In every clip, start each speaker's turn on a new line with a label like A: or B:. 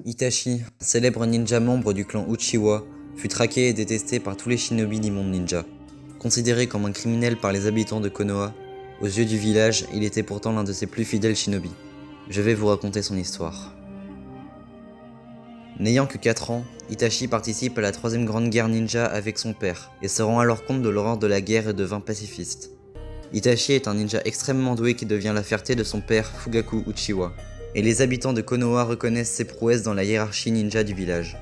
A: Itachi, célèbre ninja membre du clan Uchiwa, fut traqué et détesté par tous les shinobi du monde ninja. Considéré comme un criminel par les habitants de Konoha, aux yeux du village, il était pourtant l'un de ses plus fidèles shinobi. Je vais vous raconter son histoire. N'ayant que 4 ans, Itachi participe à la troisième grande guerre ninja avec son père, et se rend alors compte de l'horreur de la guerre et devint pacifiste. Itachi est un ninja extrêmement doué qui devient la fierté de son père Fugaku Uchiwa, et les habitants de Konoha reconnaissent ses prouesses dans la hiérarchie ninja du village.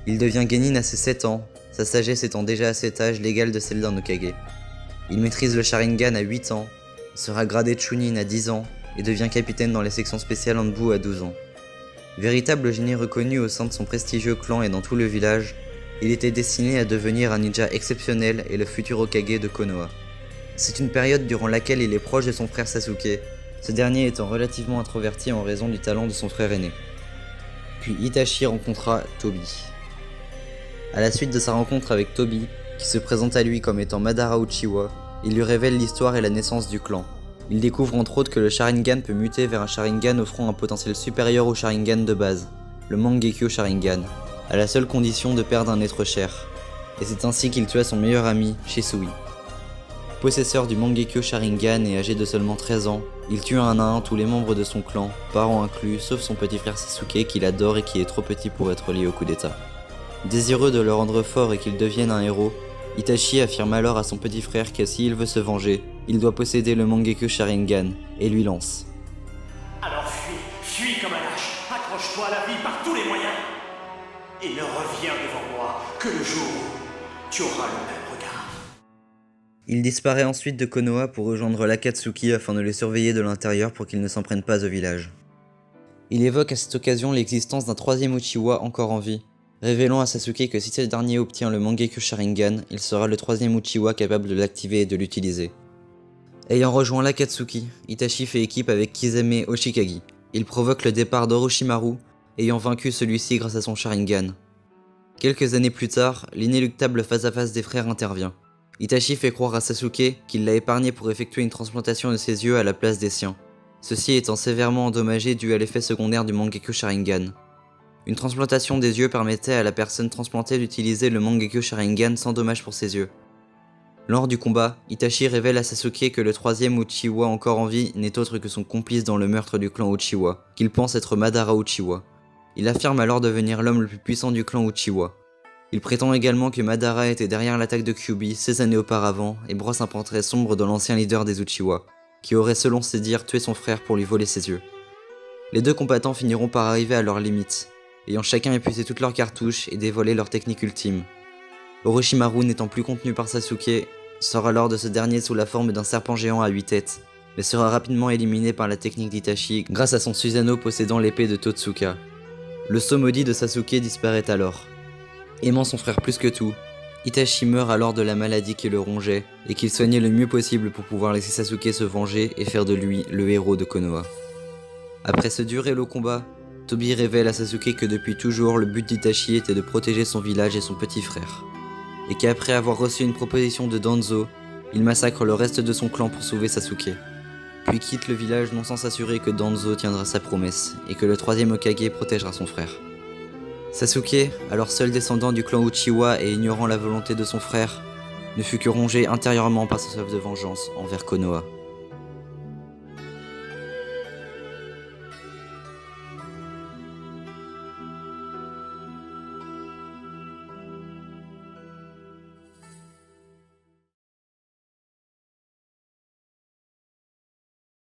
A: Il devient genin à ses 7 ans, sa sagesse étant déjà à cet âge l'égale de celle d'un Hokage. Il maîtrise le Sharingan à 8 ans, sera gradé Chunin à 10 ans, et devient capitaine dans les sections spéciales Anbu à 12 ans. Véritable génie reconnu au sein de son prestigieux clan et dans tout le village, il était destiné à devenir un ninja exceptionnel et le futur Hokage de Konoha. C'est une période durant laquelle il est proche de son frère Sasuke, ce dernier étant relativement introverti en raison du talent de son frère aîné. Puis Itachi rencontra Tobi. À la suite de sa rencontre avec Tobi, qui se présente à lui comme étant Madara Uchiwa, il lui révèle l'histoire et la naissance du clan. Il découvre entre autres que le Sharingan peut muter vers un Sharingan offrant un potentiel supérieur au Sharingan de base, le Mangekyo Sharingan, à la seule condition de perdre un être cher. Et c'est ainsi qu'il tua son meilleur ami, Shisui. Possesseur du Mangekyo Sharingan et âgé de seulement 13 ans, il tue un à un tous les membres de son clan, parents inclus, sauf son petit frère Sasuke qu'il adore et qui est trop petit pour être lié au coup d'état. Désireux de le rendre fort et qu'il devienne un héros, Itachi affirme alors à son petit frère que s'il veut se venger, il doit posséder le Mangekyo Sharingan, et lui lance.
B: Alors fuis comme un lâche, accroche-toi à la vie par tous les moyens, et ne reviens devant moi que le jour où tu auras le même regard.
A: Il disparaît ensuite de Konoha pour rejoindre l'Akatsuki afin de les surveiller de l'intérieur pour qu'ils ne s'en prennent pas au village. Il évoque à cette occasion l'existence d'un troisième Uchiwa encore en vie, révélant à Sasuke que si ce dernier obtient le Mangekyo Sharingan, il sera le troisième Uchiwa capable de l'activer et de l'utiliser. Ayant rejoint l'Akatsuki, Itachi fait équipe avec Kisame Hoshikagi. Il provoque le départ d'Orochimaru, ayant vaincu celui-ci grâce à son Sharingan. Quelques années plus tard, l'inéluctable face-à-face des frères intervient. Itachi fait croire à Sasuke qu'il l'a épargné pour effectuer une transplantation de ses yeux à la place des siens, ceci étant sévèrement endommagé dû à l'effet secondaire du Mangekyo Sharingan. Une transplantation des yeux permettait à la personne transplantée d'utiliser le Mangekyo Sharingan sans dommage pour ses yeux. Lors du combat, Itachi révèle à Sasuke que le troisième Uchiwa encore en vie n'est autre que son complice dans le meurtre du clan Uchiwa, qu'il pense être Madara Uchiwa. Il affirme alors devenir l'homme le plus puissant du clan Uchiwa. Il prétend également que Madara était derrière l'attaque de Kyuubi 16 années auparavant et brosse un portrait sombre de l'ancien leader des Uchiwa, qui aurait selon ses dires tué son frère pour lui voler ses yeux. Les deux combattants finiront par arriver à leurs limites, ayant chacun épuisé toutes leurs cartouches et dévoilé leur technique ultime. Orochimaru n'étant plus contenu par Sasuke, sort alors de ce dernier sous la forme d'un serpent géant à 8 têtes, mais sera rapidement éliminé par la technique d'Itachi grâce à son Susanoo possédant l'épée de Totsuka. Le sceau maudit de Sasuke disparaît alors. Aimant son frère plus que tout, Itachi meurt alors de la maladie qui le rongeait et qu'il soignait le mieux possible pour pouvoir laisser Sasuke se venger et faire de lui le héros de Konoha. Après ce dur et long combat, Tobi révèle à Sasuke que depuis toujours le but d'Itachi était de protéger son village et son petit frère, et qu'après avoir reçu une proposition de Danzo, il massacre le reste de son clan pour sauver Sasuke, puis quitte le village non sans s'assurer que Danzo tiendra sa promesse et que le troisième Hokage protégera son frère. Sasuke, alors seul descendant du clan Uchiwa et ignorant la volonté de son frère, ne fut que rongé intérieurement par sa soif de vengeance envers Konoha.